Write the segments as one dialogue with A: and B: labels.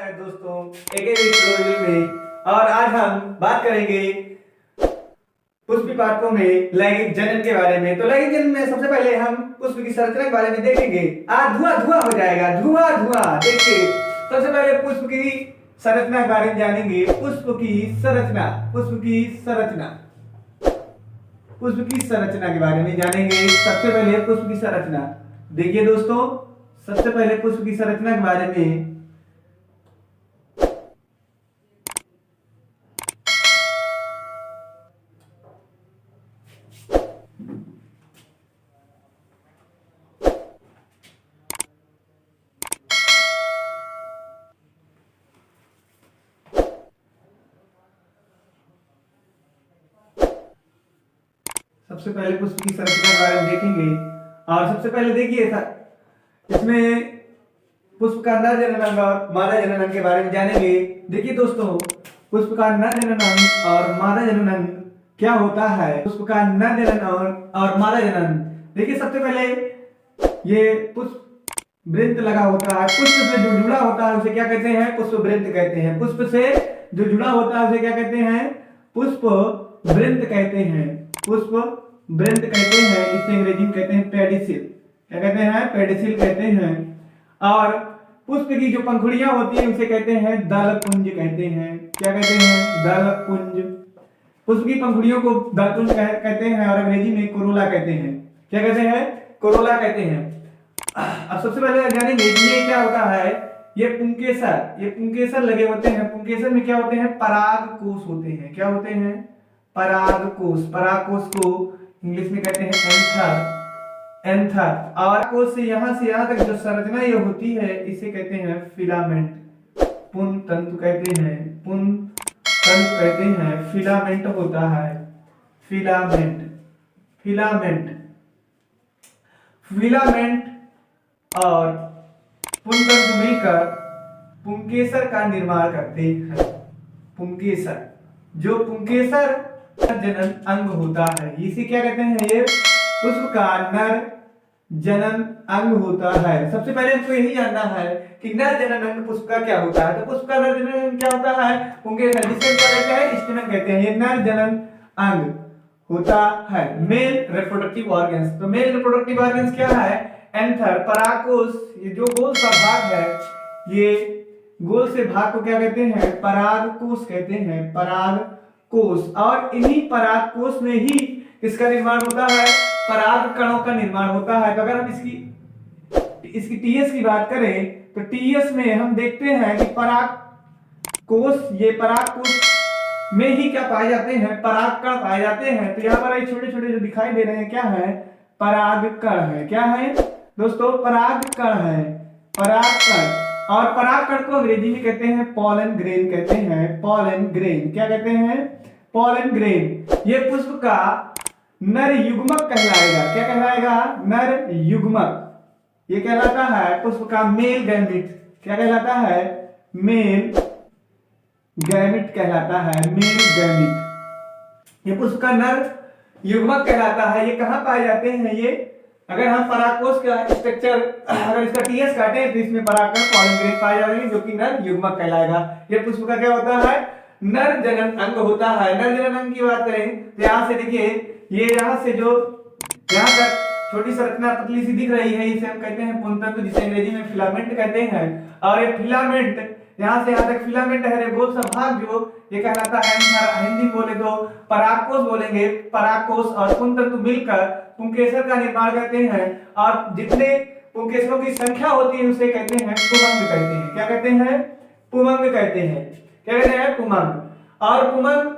A: है दोस्तों ट्यूटोरियल में। और आज हम बात करेंगे पुष्प पाठकों में लैंगिक जनन के बारे में। तो लैंगिक जनन में सबसे पहले हम पुष्प की संरचना के बारे में देखेंगे। आज धुआं धुआं हो जाएगा, धुआं धुआं। देखिए सबसे पहले पुष्प की संरचना के बारे में जानेंगे। पुष्प की संरचना, पुष्प की संरचना, पुष्प की संरचना के बारे में जानेंगे। सबसे पहले पुष्प की संरचना देखिए दोस्तों, सबसे पहले पुष्प की संरचना के बारे में सबसे पहले पुष्प की संरचना के बारे में देखेंगे। और सबसे पहले देखिए इसमें पुष्प का नर जनन अंग और मादा जनन अंग के बारे में जानेंगे। देखिए दोस्तों, पुष्प का नर जनन अंग और मादा जनन अंग क्या होता है। पुष्प का नर जनन और मादा जनन, देखिए सबसे पहले ये पुष्प वृंत लगा होता है। पुष्प से जो जुड़ा होता है उसे क्या कहते हैं? पुष्प वृंत कहते हैं। पुष्प से जो जुड़ा होता है उसे क्या कहते हैं? पुष्प वृंत कहते हैं। पुष्प वृंत कहते हैं। इसे अंग्रेजी में कहते हैं पेडिसिल। क्या कहते हैं? पेडिसिल कहते हैं। और पुष्प की जो पंखुड़ियां होती हैं उसे कहते हैं दलपुंज कहते हैं। क्या कहते हैं? दलपुंज। पुष्प की पंखुड़ियों को दलपुंज कहते हैं और अंग्रेजी में कोरोला कहते हैं। क्या कहते हैं? कोरोला कहते हैं। अब सबसे पहले जानेंगे कि ये क्या होता है। ये पुंकेसर लगे होते हैं। पुंकेसर में क्या होते हैं? पराग कोष होते हैं। क्या होते हैं? पराग कोष। पराग कोष को इंग्लिश में कहते हैं एंथर। और कोष से यहां तक जो संरचना ये होती है इसे कहते हैं फिलामेंट। पुंज तंतु कहते हैं। पुंज तंतु कहते हैं। फिलामेंट होता है। फिलामेंट, फिलामेंट, फिलामेंट और पुंज तंतु मिलकर पुंकेसर का निर्माण करते हैं। पुंकेसर, जो पुंकेसर जनन अंग होता है इसे क्या कहते हैं? ये पुष्प का नर जनन अंग होता है। सबसे पहले हमको यही जानना है कि नर जनन अंग पुष्प का क्या होता है। तो पुष्प का नर जनन अंग क्या होता है? पुंकेसर, जिसे क्या कहते हैं? स्टेमन कहते हैं। ये नर जनन अंग होता है। Male reproductive organs. तो मेल रिप्रोडक्टिव ऑर्गन्स क्या है? एंथर, परागकोश। ये जो गोल सा भाग है, ये गोल से भाग को क्या कहते हैं? परागकोश कहते हैं। परागकोश। और इन्हीं परागकोश में ही किसका निर्माण होता है? पराग कणों का निर्माण होता है। तो अगर हम इसकी टीएस की बात करें तो टीएस में हम देखते हैं कि परागकोश, ये परागकोश में ही क्या पाए जाते हैं? परागकण पाए जाते हैं। तो यहाँ पर ये छोटे छोटे जो दिखाई दे रहे हैं क्या है? परागकण है। क्या है दोस्तों? परागकण है। परागकण। और परागकण को अंग्रेजी में कहते हैं पॉलन ग्रेन कहते हैं। Pollen grain. क्या कहते हैं? Pollen grain. ये पुष्प का नर युग्मक कहलाएगा। क्या कहलाएगा? नर युग्मक। ये कहलाता है पुष्प का मेल गैमिट। क्या कहलाता है? मेल गैमिट कहलाता है। Male gamete. ये पुष्प का नर युग्मक कहलाता है। ये कहां पाए जाते हैं? ये अगर हम परागकोश का स्ट्रक्चर, अगर इसका टीएस काटें तो इसमें परागकण पॉलन ग्रेन पाए जाएंगे जो कि नर युग्मक कहलाएगा। ये पुष्प का क्या होता है? नर जनन अंग होता है। नर जनन अंग की बात करें तो यहाँ से देखिए, ये यहाँ से जो यहाँ तक छोटी संरचना पतली सी दिख रही है इसे हम कहते हैं पुंज तंतु, जिसे अंग्रेजी में फिलामेंट कहते हैं। और ये फिलामेंट यहाँ से यहाँ तक फिलामेंट है। गोल सा भाग जो ये कहलाता है, हिंदी बोले तो परागकोश बोलेंगे। परागकोश और पुंज तंतु मिलकर पुंकेसर का निर्माण करते हैं। और जितने पुंकेसरों की संख्या होती है उसे कहते हैं पुमंग कहते हैं। क्या कहते हैं? पुमंग कहते हैं। क्या कहते हैं? पुमंग। और पुमंग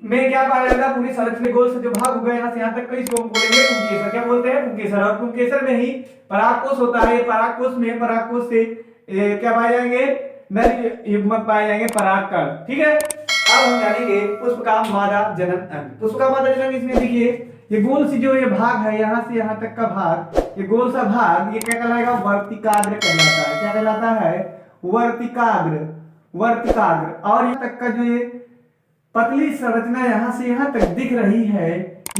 A: में क्या पाया जाता है? पूरी संरचना गोल से जो भाग होगा यहाँ से यहाँ तक, इसको बोलेंगे पुंकेसर। क्या बोलते हैं? पुंकेसर। और पुंकेसर में ही परागकोश होता है। परागकोश में, परागकोश से क्या पाए जाएंगे? नर युग्मक पाए जाएंगे, परागकण। ठीक है। अब हम जानेंगे पुष्प का मादा जनन अंग। पुष्प का मादा जनन, इसमें देखिए ये गोल सी जो ये भाग है, यहाँ से यहाँ तक का भाग, ये गोल सा भाग ये क्या कहलाएगा? वर्तिकाग्र कहलाता है। क्या कहलाता है? वर्तिकाग्र। वर्तिकाग्र। और यहाँ तक का जो ये पतली संरचना यहाँ से यहाँ तक दिख रही है,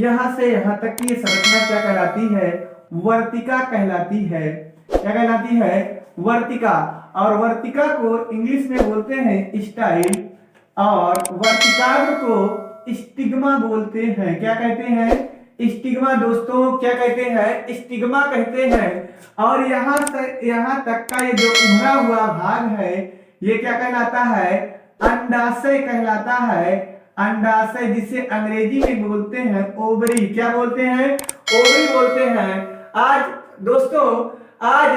A: यहाँ से यहाँ तक की ये संरचना क्या कहलाती है? वर्तिका कहलाती है। क्या कहलाती है? वर्तिका, और वर्तिका को इंग्लिश में बोलते हैं स्टाइल, और वर्तिकाग्र को स्टिग्मा बोलते हैं। क्या कहते हैं? स्टिग्मा। दोस्तों क्या कहते हैं? स्टिग्मा कहते हैं। और यहाँ से यहाँ तक का ये जो उभरा हुआ भाग है ये क्या कहलाता है? अंडाशय कहलाता है। अंडाशय, जिसे अंग्रेजी में बोलते हैं ओवरी। क्या बोलते हैं? ओवरी बोलते हैं। आज दोस्तों, आज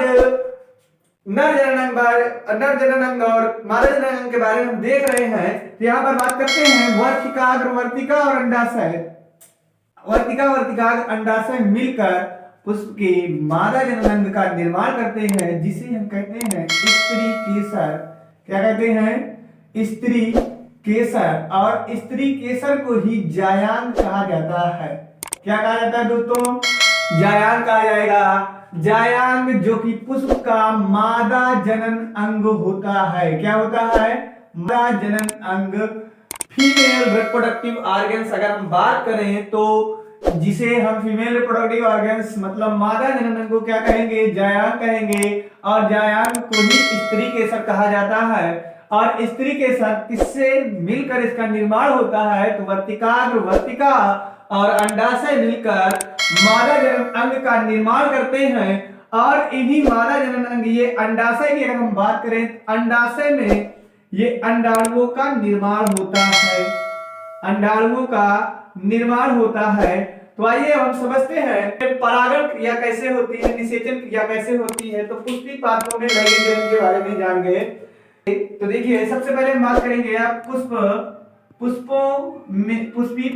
A: नर जनन अंग और मादा जनन अंग के बारे में हम देख रहे हैं। तो यहाँ पर बात करते हैं वर्तिकाग्र, वर्तिका और अंडाशय। वर्तिका, वर्तिकाग्र, अंडाशय मिलकर पुष्प के मादा जनन अंग का निर्माण करते हैं, जिसे हम कहते हैं स्त्री केसर। क्या कहते हैं? स्त्री केसर। और स्त्री केसर को ही जायांग कहा जाता है। क्या कहा जाता है दोस्तों? जायांग कहा जाएगा। जायांग जो कि पुष्प का मादा जनन अंग होता है। क्या होता है? मादा जनन अंग। फीमेल रिप्रोडक्टिव ऑर्गन्स अगर हम बात करें तो जिसे हम फीमेल रिप्रोडक्टिव ऑर्गन्स मतलब मादा जनन अंग को क्या कहेंगे? जायांग कहेंगे। और जायांग को ही स्त्री केसर कहा जाता है। और स्त्री केसर किससे मिलकर इसका निर्माण होता है? तो वर्तिकाग्र, वर्तिका और अंडाशय मिलकर मादा जनन अंग का निर्माण करते हैं। और इन्हीं मादा जनन अंग, ये अंडाशय की अगर हम बात करें, अंडाशय में ये अंडाणुओं का निर्माण होता है। अंडाणुओं का निर्माण होता है। तो आइए हम समझते हैं परागण क्रिया कैसे होती है, निषेचन क्रिया कैसे होती है। तो पुष्पी पात्रों में लैंगिक जनन के बारे में जान गए। तो देखिए, सबसे पहले हम बात करेंगे आप पुष्पी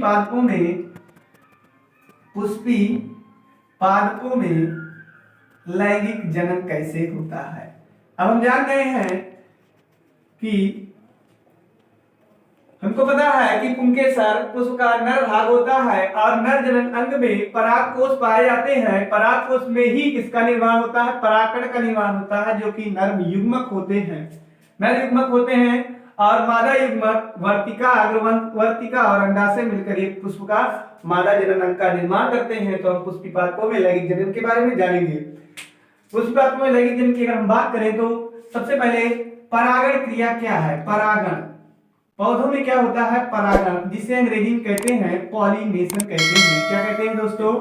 A: पादपों में लैंगिक जनन कैसे होता है। अब हम जान गए हैं कि हमको पता है कि पुंकेसर पुष्प का नर भाग होता है और नर जनन अंग में परागकोश पाए जाते हैं। परागकोश में ही किसका निर्माण होता है? परागकण का निर्माण होता है, जो कि नर युग्मक होते हैं। नर युग्मक होते हैं और मादा युग्मक वर्तिका और अंडाशय मिलकर एक पुष्प का मादा जनन अंग का निर्माण करते हैं। तो हम पुष्पी पादपों में लैंगिक जनन के बारे में जानेंगे। पुष्पी पादपों में लैंगिक जनन की अगर हम बात करें तो सबसे पहले परागण क्रिया क्या है? परागण, पौधों में क्या होता है? परागण, जिसे अंग्रेजी में कहते हैं पॉलिनेशन कहते हैं। क्या कहते हैं दोस्तों?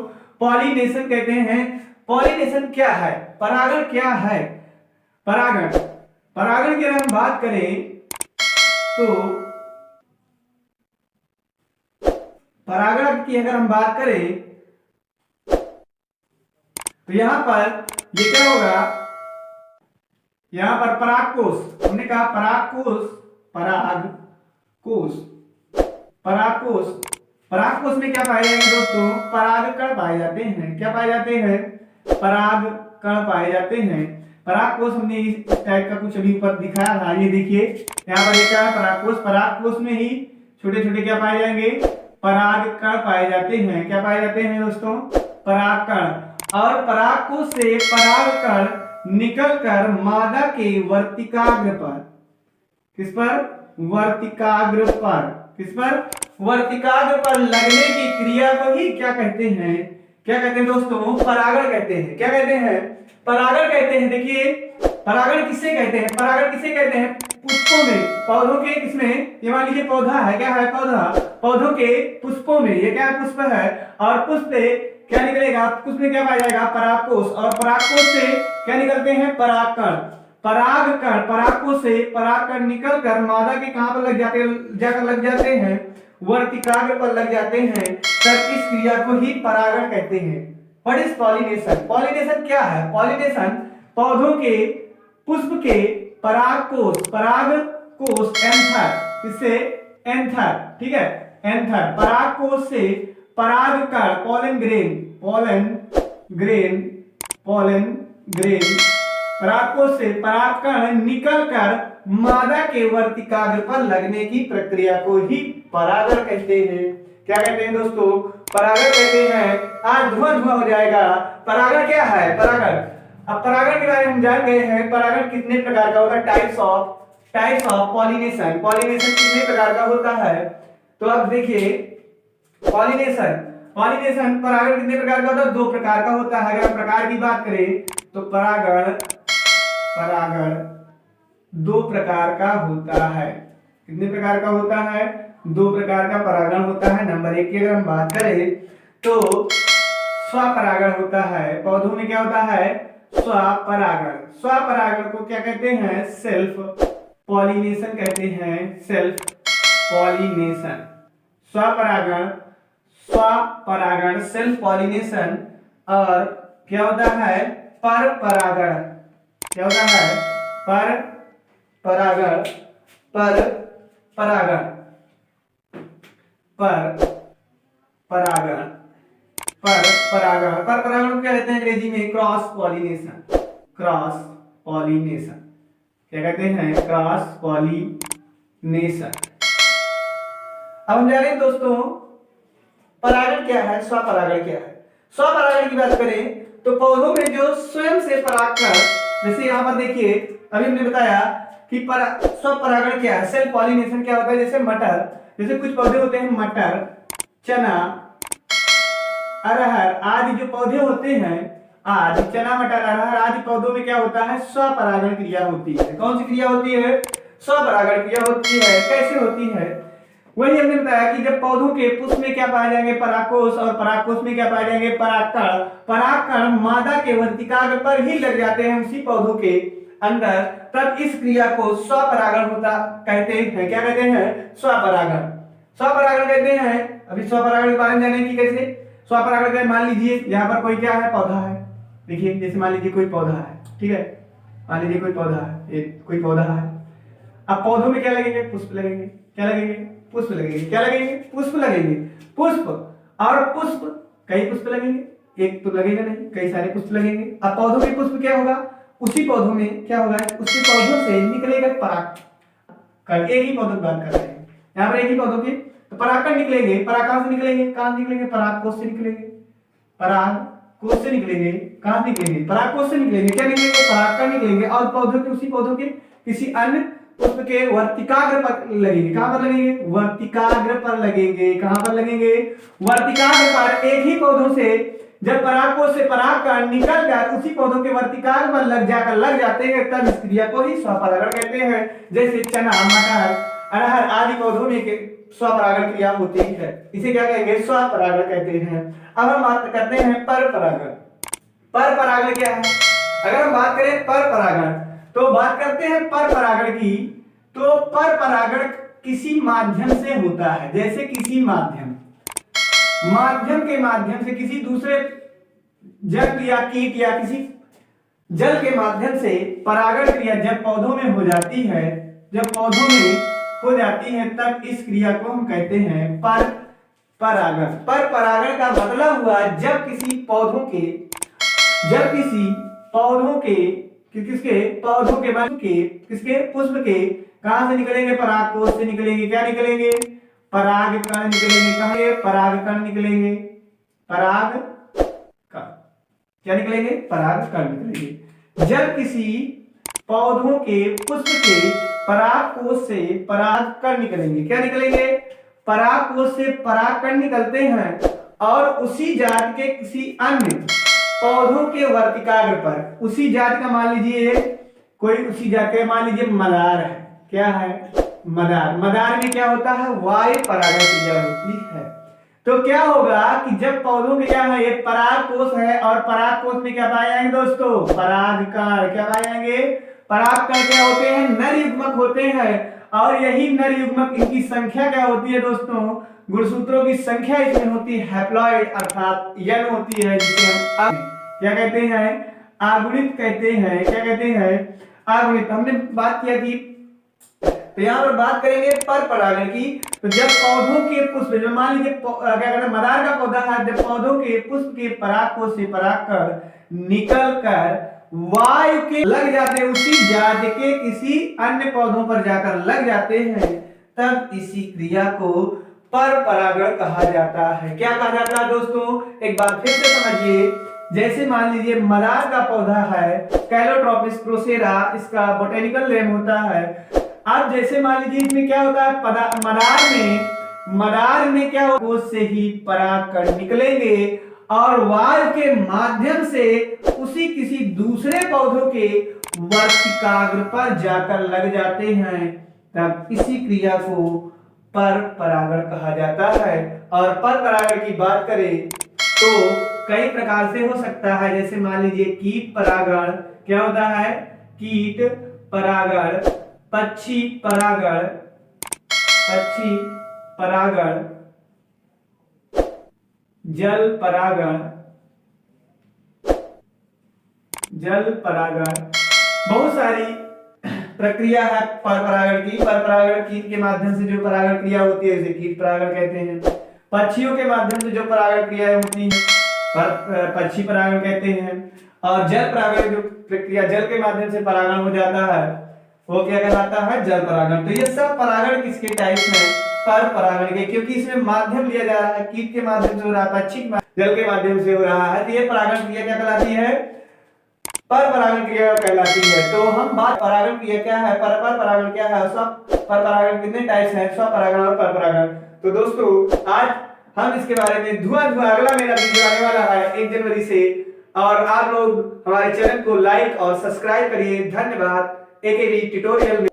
A: पॉलिनेशन कहते हैं। पॉलिनेशन क्या है? परागण क्या है? परागण की अगर हम बात करें तो परागण की अगर हम बात करें तो यहां पर ये क्या होगा? यहां पर परागकोश, हमने कहा परागकोश में क्या पाए जाएंगे दोस्तों? परागकण पाए जाते हैं। क्या पाए जाते हैं? परागकण पाए जाते हैं। परागकोश हमने इस टाइप का कुछ अभी ऊपर दिखाया था। ये देखिए यहाँ पर क्या है? परागकोश में ही छोटे छोटे क्या पाए जाएंगे? परागकण पाए जाते हैं। क्या पाए जाते हैं दोस्तों? परागकण। और परागकोश से परागकण निकलकर मादा के वर्तिकाग्र पर, किस पर? वर्तिकाग्र पर। किस पर? वर्तिकाग्र पर लगने की क्रिया को ही क्या कहते हैं? क्या कहते हैं दोस्तों? परागण कहते हैं। क्या कहते हैं? परागण कहते हैं। देखिए, परागण किसे कहते हैं? परागण किसे कहते हैं? पुष्पों में, पौधों के, किसमें? ये मान लीजिए पौधा है। क्या है? पौधा। पौधों के पुष्पों में, ये क्या पुष्प है? और पुष्प से क्या निकलेगा? पुष्प में क्या पाया जाएगा? परागकोश। और परागकोश से क्या निकलते हैं? परागकण। परागकोश से परागकण निकलकर मादा के कहां पर जाकर लग जाते हैं? वर्तिकाग्र पर लग जाते हैं। तब इस क्रिया को ही परागण कहते हैं। What is pollination? पॉलिनेशन क्या है? पॉलिनेशन पौधों के पुष्प के परागकोश एंथर, किससे? एंथर, ठीक है, एंथर। परागकोश से परागकण पोलन ग्रेन परागकोश से परागकण निकलकर मादा के वर्तिकाग्र पर लगने की प्रक्रिया को ही परागण कहते हैं। क्या कहते हैं दोस्तों? परागण कहते हैं। आज धुआं हो जाएगा। परागण क्या है? परागण, अब परागण के बारे में हम जान गए हैं। परागण कितने प्रकार का होता है? टाइप्स ऑफ पॉलिनेशन कितने प्रकार का होता है? तो अब देखिए, पॉलिनेशन परागण कितने प्रकार का होता है? 2 प्रकार का होता है। अगर हम प्रकार की बात करें तो परागण परागण दो प्रकार का होता है। कितने प्रकार का होता है? दो प्रकार का परागण होता है। नंबर 1 की अगर हम बात करें तो स्वपरागण होता है। पौधों में क्या होता है? स्वपरागण। स्वपरागण को क्या कहते हैं? सेल्फ पॉलिनेशन कहते हैं। Self pollination. स्वपरागण, स्वपरागण सेल्फ पॉलिनेशन। और क्या होता है? पर परागण। क्या होता है? पर परागण। पर परागण। पर परागण। पर परागण। पर परागण को क्या कहते हैं अंग्रेजी में? Cross pollination. Cross pollination. क्या कहते हैं? Cross pollination. अब हम जा रहे हैं दोस्तों, परागण क्या है, स्वपरागण क्या है। स्वपरागण की बात करें तो पौधों में जो स्वयं से परागकण, जैसे यहां पर देखिए अभी हमने बताया कि स्वपरागण क्या है, सेल्फ पॉलिनेशन क्या होता है। जैसे मटर, जैसे कुछ पौधे होते हैं मटर, चना, अरहर आदि जो पौधे होते हैं, आज चना, मटर, अरहर आदि पौधों में क्या होता है? स्वपरागण क्रिया होती है। कौन सी क्रिया होती है? स्वपरागण क्रिया होती है। कैसे होती है? वही हमने बताया कि जब पौधों के पुष्प में क्या पाए जाएंगे? परागकोश, और परागकोश में क्या पाए जाएंगे? परागकण। परागकण मादा के वर्तिकाग्र पर ही लग जाते हैं उसी पौधों के अंदर, तब इस क्रिया को स्वपरागण होता कहते हैं। क्या कहते हैं? स्वपरागण। स्वपरागण कहते हैं। अभी स्वपरागण के बारे में जानेंगे कि कैसे स्वपरागण का। मान लीजिए यहाँ पर कोई क्या है? पौधा है। देखिए जैसे मान लीजिए कोई पौधा है, ठीक है, मान लीजिए कोई पौधा है, एक कोई पौधा है। अब पौधों में क्या लगेंगे? पुष्प लगेंगे। क्या लगेंगे? पुष्प लगेंगे। क्या लगेंगे? पुष्प लगेंगे। पुष्प और पुष्प, कई पुष्प लगेंगे, एक तो लगेगा नहीं, कई सारे पुष्प लगेंगे। अब पौधों में पुष्प क्या होगा? उसी पौधों में क्या होगा? उसी पौधों से निकलेगा पराग। एक ही पौधों की बात कर रहे हैं यहाँ पर, एक ही पौधों की। तो परागकण निकलेंगे। पराग कहां से निकलेंगे? कहां निकलेंगे? परागकोश से निकलेंगे। परागकोश से निकलेंगे। कहां निकलेंगे? परागकोश से निकलेंगे। क्या निकलेंगे? परागकण निकलेंगे और पौधों के उसी पौधों के किसी अन्य पुष्प के वर्तिकाग्र पर लगेंगे। कहां पर लगेंगे? वर्तिकाग्र पर लगेंगे। कहां पर लगेंगे? वर्तिकाग्र पर। एक ही पौधों से जब परागकोश से परागकण निकल कर उसी पौधों के वर्तिकाग्र पर लग जाते हैं, तब इस क्रिया को ही स्वपरागण कहते हैं। जैसे चना, मटर, अरहर आदि पौधों में स्वपरागण क्रिया होती है, इसे क्या कहेंगे? स्वपरागण कहते हैं। अब हम बात करते हैं पर परागण। पर परागण क्या है? अगर हम बात करें पर परागण तो बात करते हैं पर परागण की, तो पर परागण किसी माध्यम से होता है। जैसे किसी माध्यम के माध्यम से किसी दूसरे जल या कीट या किसी जल के माध्यम से परागण क्रिया जब पौधों में हो जाती है, तब इस क्रिया को हम कहते हैं पर परागण। पर परागण का मतलब हुआ जब किसी पौधों के किसके पुष्प के कहां से निकलेंगे? परागकोश से निकलेंगे। क्या निकलेंगे? परागकण निकलेंगे। कहां? परागकण निकलेंगे। क्या निकलेंगे? परागकण निकलेंगे। जब किसी पौधों के पुष्प के परागकोश से परागकण निकलेंगे। क्या निकलेंगे? परागकोश से परागकण निकलते हैं और उसी जाति के किसी अन्य पौधों के वर्तिकाग्र पर, उसी जाति का मान लीजिए कोई, उसी जाति का मान लीजिए मदार है। क्या है? मदार। मदार में क्या होता है? वायु परागण क्रिया होती है। तो क्या होगा कि जब पौधों में क्या है? ये परागकोश है और परागकोश में क्या पाए जाएंगे दोस्तों? परागकण। क्या पाए जाएंगे? परागकण क्या होते हैं? नर युग्मक होते हैं। और यही नर युग्मक, इनकी संख्या क्या होती है दोस्तों? गुणसूत्रों की संख्या इसमें होती है हैप्लॉइड, अर्थात यन होती है, जिसे हम क्या कहते हैं? आगुणित कहते हैं। क्या कहते हैं? आगुणित। हमने बात किया थी, तो यहाँ पर बात करेंगे पर परागण की। तो जब पौधों के पुष्प, जब मान लीजिए क्या कहते हैं मदार का पौधा है, जब पौधों के पुष्प के परागकोश से परागकण निकल कर वायु के लग जाते हैं, उसी जाति के किसी अन्य पौधों पर जाकर लग जाते हैं, तब इसी क्रिया को पर परागण कहा जाता है। क्या कहा जाता है दोस्तों? एक बार फिर से समझिए। जैसे मान लीजिए मदार का पौधा है, कैलोट्रोपिस प्रोसेरा इसका बोटेनिकल नेम होता है। अब जैसे मान लीजिए इसमें क्या होता है? मदार में क्या होगा? कोश से ही परागकण निकलेंगे और वायु के माध्यम से उसी किसी दूसरे पौधों के वर्तिकाग्र पर जाकर लग जाते हैं, तब इसी क्रिया को पर परागण कहा जाता है। और पर परागण की बात करें तो कई प्रकार से हो सकता है, जैसे मान लीजिए कीट परागण, क्या होता है, कीट परागण, पक्षी परागण, पक्षी परागण, जल परागण, जल परागण, बहुत सारी प्रक्रिया है पर परागण की। पर परागण कीट के माध्यम से जो परागण क्रिया होती है इसे कीट परागण कहते हैं। पक्षियों के माध्यम से जो परागण क्रियाएं होती है पर पक्षी परागण कहते हैं। और जल परागण जो प्रक्रिया जल के माध्यम से परागण हो जाता है वो क्या कहलाता है, जल परागण। तो ये सब परागण किसके टाइप में, पर परागण के, क्योंकि इसमें माध्यम लिया जा रहा है, कीट के माध्यम से हो रहा है, पक्षी जल के माध्यम से हो रहा है, तो ये परागण क्रिया क्या कहलाती है, पर परागण क्रिया कहलाती है। तो हम बात परागण क्रिया क्या है, पर परागण क्या है, सब पर परागण कितने टाइप्स हैं, स्व परागण और पर परागण। तो दोस्तों आज हम इसके बारे में धुआं अगला मेरा वीडियो आने वाला है 1 जनवरी से, और आप लोग हमारे चैनल को लाइक और सब्सक्राइब करिए। धन्यवाद। एकेवी ट्यूटोरियल में